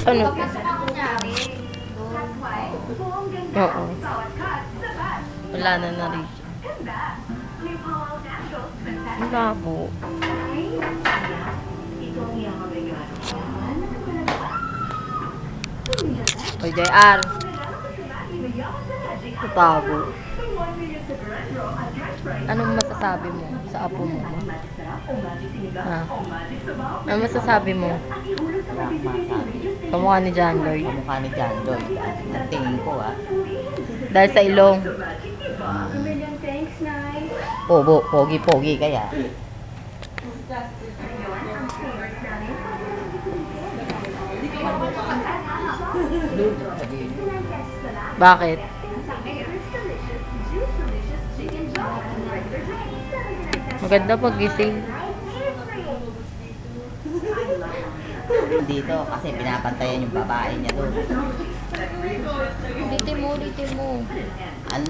Ano? Oo. Wala na na rin. Wala po. Oy, JR. Tabo. Anong masasabi mo sa apo mo? Ha? Ano masasabi mo? Kamukha ni John Lloyd. Kamukha ni John Lloyd. Ang tingin ko, Dahil sa ilong. Pogi-pogi kaya. Bakit? Maganda pagising. Dito kasi pinapantayan yung babae niya doon. Ulitin mo.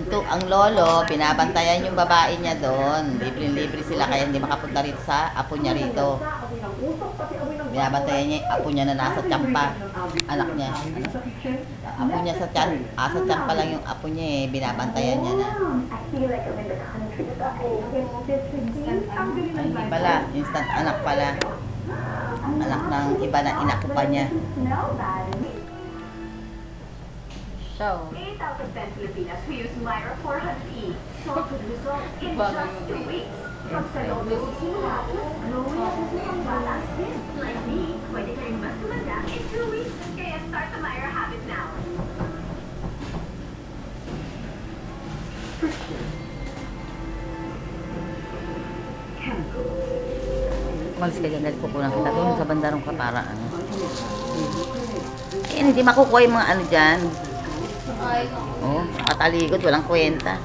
Ang lolo, pinapantayan yung babae niya doon. Libre-libre sila kaya hindi makapunta rito sa apo niya rito. Binabantayan niya yung apo niya na nasa tiyan pa. Anak niya. Apo niya sa tiyan. Sa tiyan pa lang yung apo niya eh. Binabantayan niya na. Ay, hindi pala. Instant anak pala. Anak ng iba na inakupa niya. So, 8,000 Filipinas who use Myra 400E saw good results in just 2 weeks. From sa loob ng simulatos, glowing at mukhang bata ang skin. Like me, pwede kayong mas tumanda in 2 weeks. Kaya start the Myra habit now. Malis ka dyan dahil kukulang kita doon sa bandarong kaparaan. Eh, hindi makukuha yung mga ano dyan. Oh, katalikod, walang kwenta.